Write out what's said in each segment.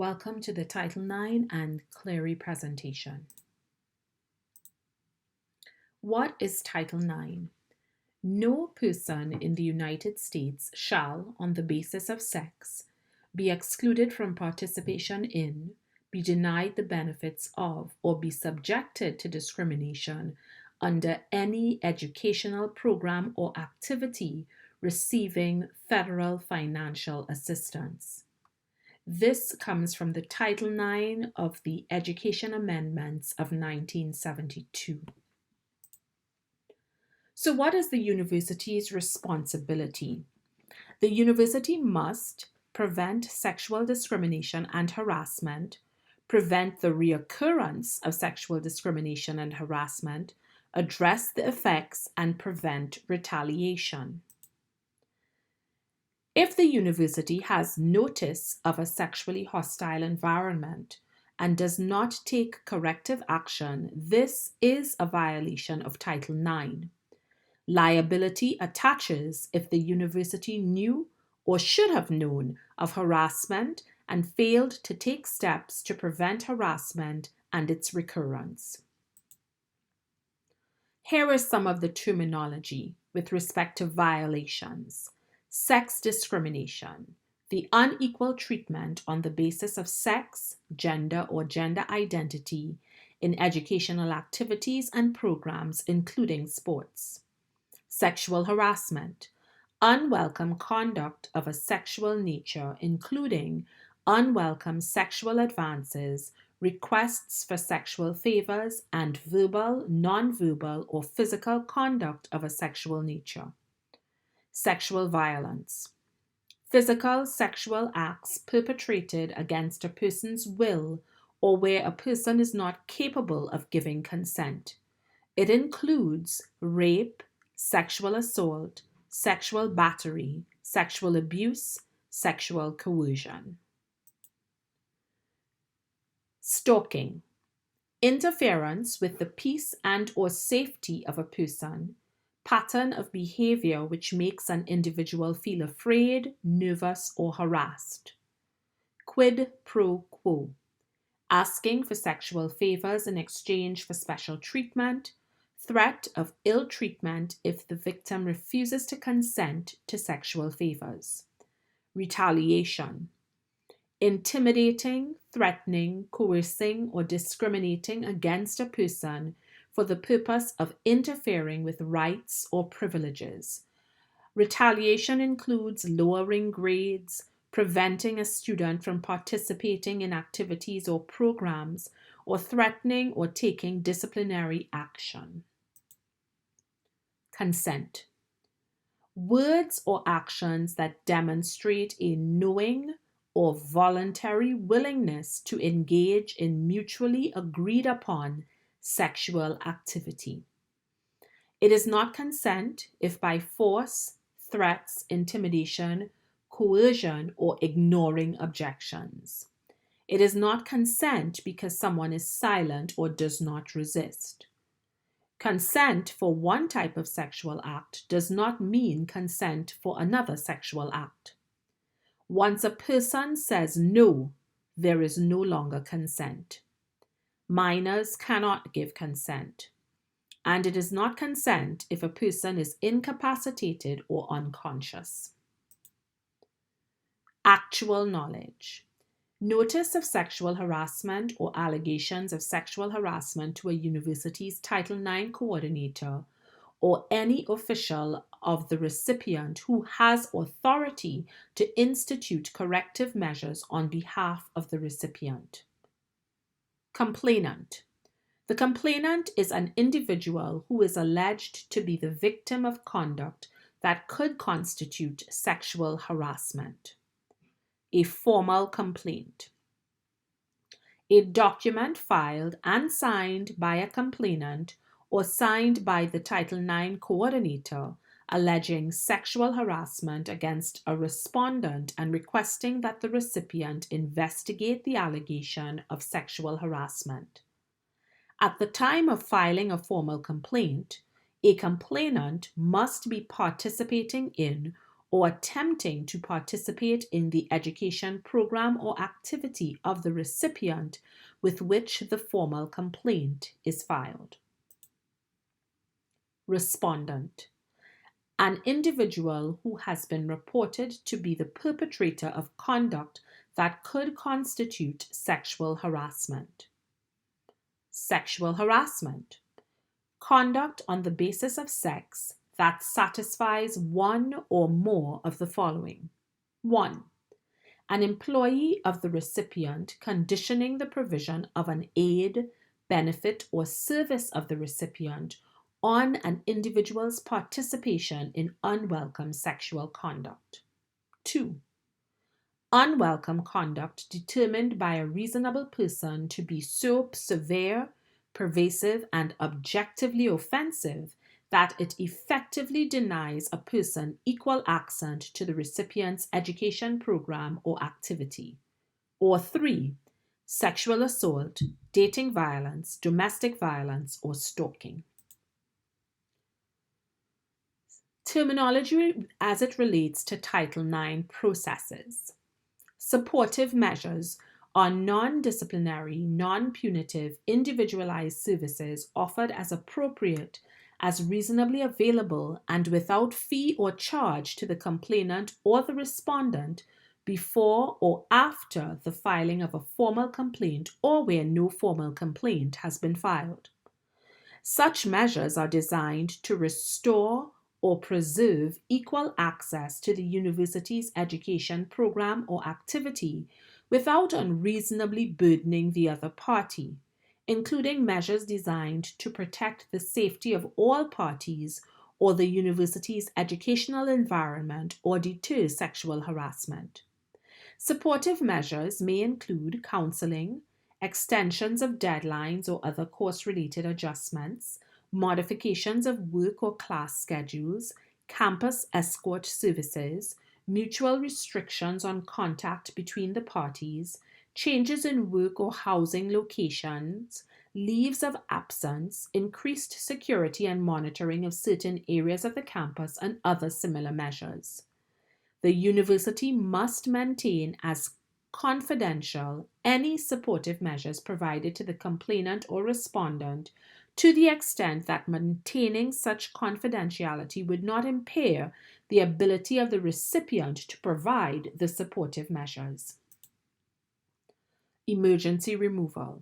Welcome to the Title IX and Clery presentation. What is Title IX? No person in the United States shall, on the basis of sex, be excluded from participation in, be denied the benefits of, or be subjected to discrimination under any educational program or activity receiving federal financial assistance. This comes from the Title IX of the Education Amendments of 1972. So what is the university's responsibility? The university must prevent sexual discrimination and harassment, prevent the reoccurrence of sexual discrimination and harassment, address the effects, and prevent retaliation. If the university has notice of a sexually hostile environment and does not take corrective action, this is a violation of Title IX. Liability attaches if the university knew or should have known of harassment and failed to take steps to prevent harassment and its recurrence. Here is some of the terminology with respect to violations. Sex discrimination, the unequal treatment on the basis of sex, gender, or gender identity in educational activities and programs, including sports. Sexual harassment, unwelcome conduct of a sexual nature, including unwelcome sexual advances, requests for sexual favors, and verbal, nonverbal, or physical conduct of a sexual nature. Sexual violence, physical sexual acts perpetrated against a person's will or where a person is not capable of giving consent. It includes rape, sexual assault, sexual battery, sexual abuse, sexual coercion. Stalking, interference with the peace and/or safety of a person, pattern of behavior which makes an individual feel afraid, nervous, or harassed. Quid pro quo, asking for sexual favors in exchange for special treatment, threat of ill treatment if the victim refuses to consent to sexual favors. Retaliation, intimidating, threatening, coercing, or discriminating against a person for the purpose of interfering with rights or privileges. Retaliation includes lowering grades, preventing a student from participating in activities or programs, or threatening or taking disciplinary action. Consent, words or actions that demonstrate a knowing or voluntary willingness to engage in mutually agreed upon sexual activity. It is not consent if by force, threats, intimidation, coercion, or ignoring objections. It is not consent because someone is silent or does not resist. Consent for one type of sexual act does not mean consent for another sexual act. Once a person says no, there is no longer consent. Minors cannot give consent, and it is not consent if a person is incapacitated or unconscious. Actual knowledge, notice of sexual harassment or allegations of sexual harassment to a university's Title IX coordinator or any official of the recipient who has authority to institute corrective measures on behalf of the recipient. Complainant. The complainant is an individual who is alleged to be the victim of conduct that could constitute sexual harassment. A formal complaint, a document filed and signed by a complainant or signed by the Title IX coordinator alleging sexual harassment against a respondent and requesting that the recipient investigate the allegation of sexual harassment. At the time of filing a formal complaint, a complainant must be participating in or attempting to participate in the education program or activity of the recipient with which the formal complaint is filed. Respondent: an individual who has been reported to be the perpetrator of conduct that could constitute sexual harassment. Sexual harassment: conduct on the basis of sex that satisfies one or more of the following. 1. An employee of the recipient conditioning the provision of an aid, benefit, or service of the recipient on an individual's participation in unwelcome sexual conduct. 2. Unwelcome conduct determined by a reasonable person to be so severe, pervasive, and objectively offensive that it effectively denies a person equal access to the recipient's education program or activity. Or 3. Sexual assault, dating violence, domestic violence, or stalking. Terminology as it relates to Title IX processes. Supportive measures are non-disciplinary, non-punitive, individualized services offered as appropriate, as reasonably available, and without fee or charge to the complainant or the respondent before or after the filing of a formal complaint or where no formal complaint has been filed. Such measures are designed to restore or preserve equal access to the university's education program or activity without unreasonably burdening the other party, including measures designed to protect the safety of all parties or the university's educational environment or deter sexual harassment. Supportive measures may include counseling, extensions of deadlines or other course-related adjustments, modifications of work or class schedules, campus escort services, mutual restrictions on contact between the parties, changes in work or housing locations, leaves of absence, increased security and monitoring of certain areas of the campus, and other similar measures. The university must maintain as confidential any supportive measures provided to the complainant or respondent to the extent that maintaining such confidentiality would not impair the ability of the recipient to provide the supportive measures. Emergency removal.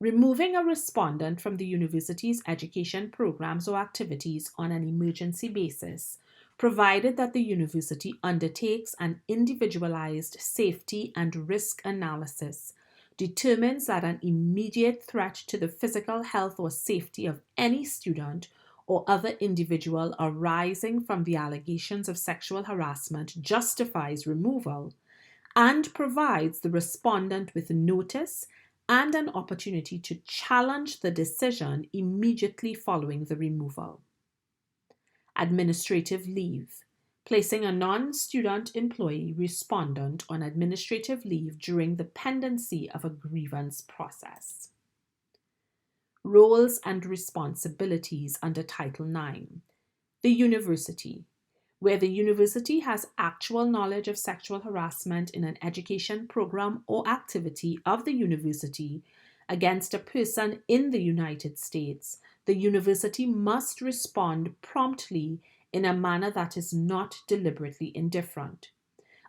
Removing a respondent from the university's education programs or activities on an emergency basis, provided that the university undertakes an individualized safety and risk analysis, determines that an immediate threat to the physical health or safety of any student or other individual arising from the allegations of sexual harassment justifies removal, and provides the respondent with notice and an opportunity to challenge the decision immediately following the removal. Administrative leave. Placing a non-student employee respondent on administrative leave during the pendency of a grievance process. Roles and responsibilities under Title IX. The university. Where the university has actual knowledge of sexual harassment in an education program or activity of the university against a person in the United States, the university must respond promptly in a manner that is not deliberately indifferent.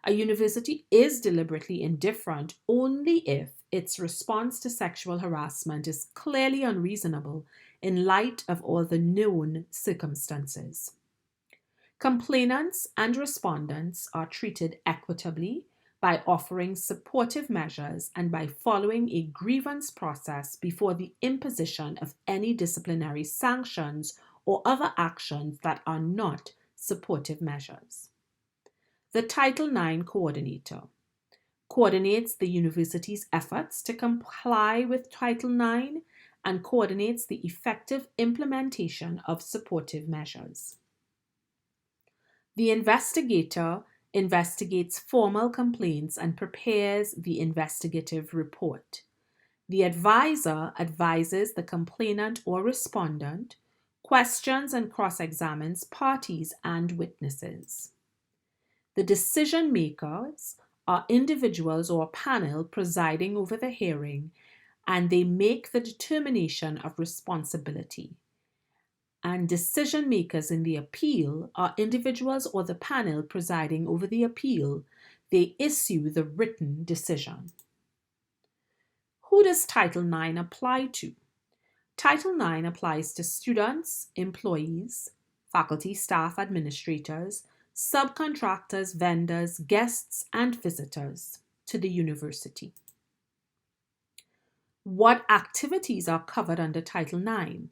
A university is deliberately indifferent only if its response to sexual harassment is clearly unreasonable in light of all the known circumstances. Complainants and respondents are treated equitably by offering supportive measures and by following a grievance process before the imposition of any disciplinary sanctions or other actions that are not supportive measures. The Title IX Coordinator coordinates the university's efforts to comply with Title IX and coordinates the effective implementation of supportive measures. The investigator investigates formal complaints and prepares the investigative report. The advisor advises the complainant or respondent, questions and cross-examines parties and witnesses. The decision makers are individuals or a panel presiding over the hearing, and they make the determination of responsibility. And decision makers in the appeal are individuals or the panel presiding over the appeal. They issue the written decision. Who does Title IX apply to? Title IX applies to students, employees, faculty, staff, administrators, subcontractors, vendors, guests, and visitors to the university. What activities are covered under Title IX?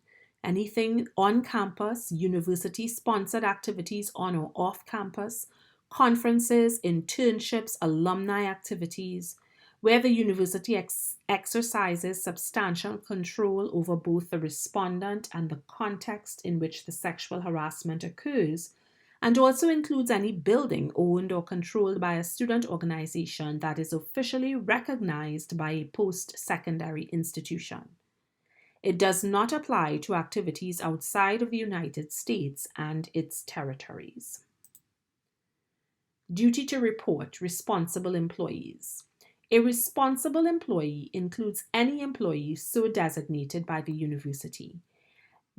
Anything on campus, university-sponsored activities on or off campus, conferences, internships, alumni activities, where the university exercises substantial control over both the respondent and the context in which the sexual harassment occurs, and also includes any building owned or controlled by a student organization that is officially recognized by a post-secondary institution. It does not apply to activities outside of the United States and its territories. Duty to report responsible employees. A responsible employee includes any employee so designated by the university.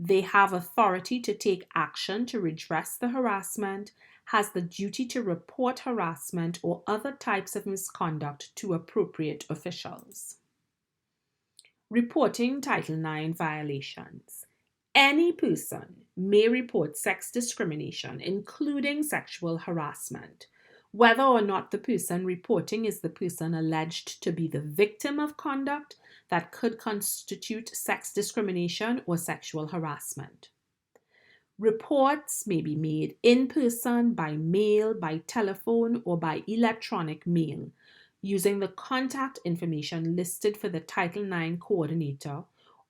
They have authority to take action to redress the harassment, has the duty to report harassment or other types of misconduct to appropriate officials. Reporting Title IX violations. Any person may report sex discrimination, including sexual harassment, whether or not the person reporting is the person alleged to be the victim of conduct that could constitute sex discrimination or sexual harassment. Reports may be made in person, by mail, by telephone, or by electronic mail, using the contact information listed for the Title IX coordinator,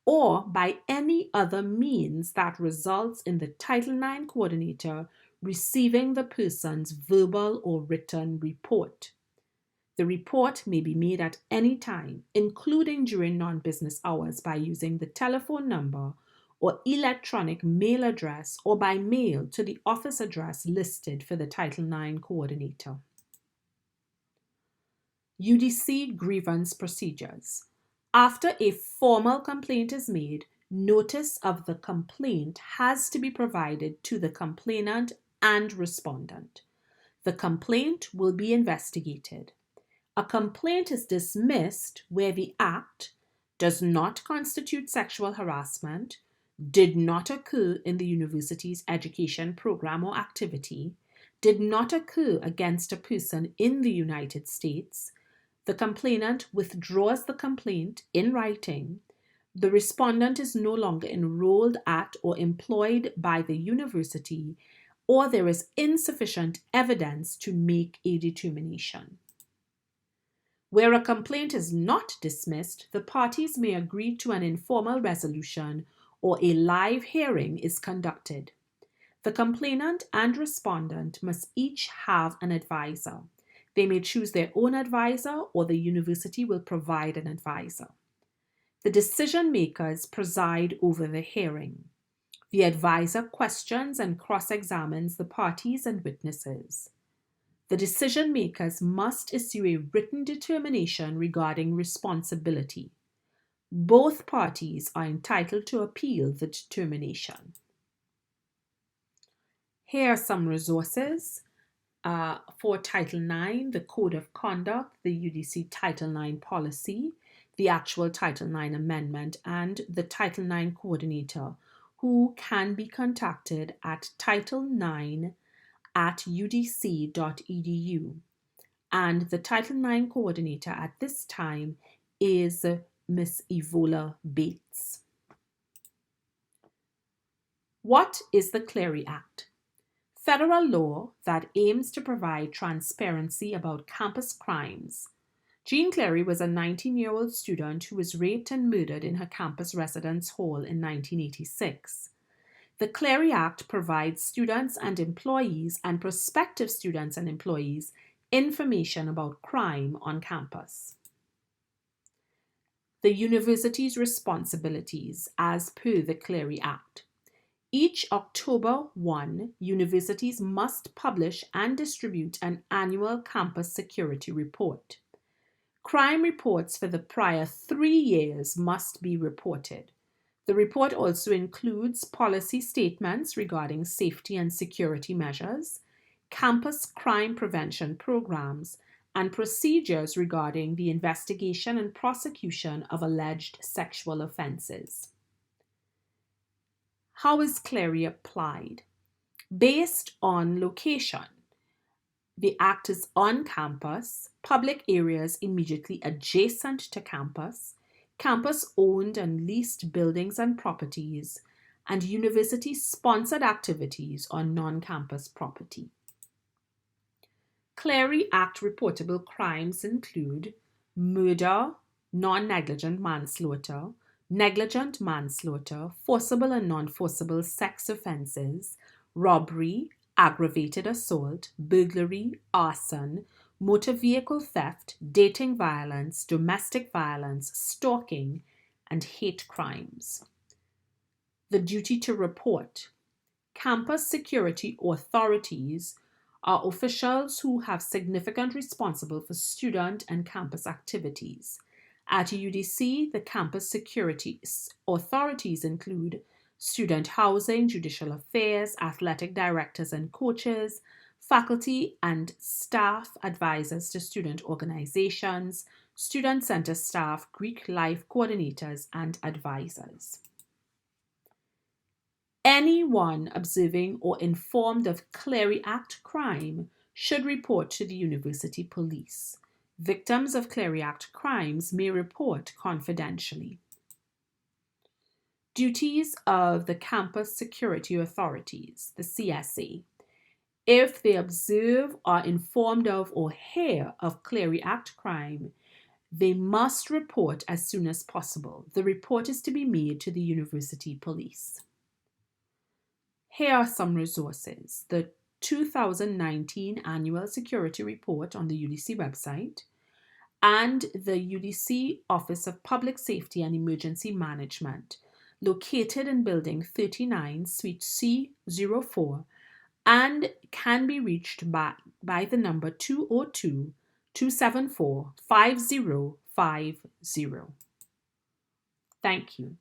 or by any other means that results in the Title IX coordinator receiving the person's verbal or written report. The report may be made at any time, including during non-business hours, by using the telephone number or electronic mail address, or by mail to the office address listed for the Title IX coordinator. UDC grievance procedures. After a formal complaint is made, notice of the complaint has to be provided to the complainant and respondent. The complaint will be investigated. A complaint is dismissed where the act does not constitute sexual harassment, did not occur in the university's education program or activity, did not occur against a person in the United States, the complainant withdraws the complaint in writing, the respondent is no longer enrolled at or employed by the university, or there is insufficient evidence to make a determination. Where a complaint is not dismissed, the parties may agree to an informal resolution or a live hearing is conducted. The complainant and respondent must each have an advisor. They may choose their own advisor, or the university will provide an advisor. The decision makers preside over the hearing. The advisor questions and cross-examines the parties and witnesses. The decision makers must issue a written determination regarding responsibility. Both parties are entitled to appeal the determination. Here are some resources for Title IX, the Code of Conduct, the UDC Title IX policy, the actual Title IX amendment, and the Title IX coordinator, who can be contacted at title9@udc.edu. And the Title IX coordinator at this time is Ms. Evola Bates. What is the Clery Act? Federal law that aims to provide transparency about campus crimes. Jean Clery was a 19-year-old student who was raped and murdered in her campus residence hall in 1986. The Clery Act provides students and employees and prospective students and employees information about crime on campus. The university's responsibilities as per the Clery Act. Each October 1, universities must publish and distribute an annual campus security report. Crime reports for the prior 3 years must be reported. The report also includes policy statements regarding safety and security measures, campus crime prevention programs, and procedures regarding the investigation and prosecution of alleged sexual offenses. How is Clery applied? Based on location, the Act is on campus, public areas immediately adjacent to campus, campus-owned and leased buildings and properties, and university-sponsored activities on non-campus property. Clery Act reportable crimes include murder, non-negligent manslaughter, negligent manslaughter, forcible and non-forcible sex offenses, robbery, aggravated assault, burglary, arson, motor vehicle theft, dating violence, domestic violence, stalking, and hate crimes. The duty to report. Campus security authorities are officials who have significant responsibility for student and campus activities. At UDC, the campus security authorities include student housing, judicial affairs, athletic directors and coaches, faculty and staff advisors to student organizations, student center staff, Greek life coordinators, and advisors. Anyone observing or informed of Clery Act crime should report to the university police. Victims of Clery Act crimes may report confidentially. Duties of the Campus Security Authorities, the CSA. If they observe, are informed of, or hear of Clery Act crime, they must report as soon as possible. The report is to be made to the university police. Here are some resources. The 2019 Annual Security Report on the UDC website and the UDC Office of Public Safety and Emergency Management, located in Building 39, Suite C04, and can be reached by the number 202-274-5050. Thank you.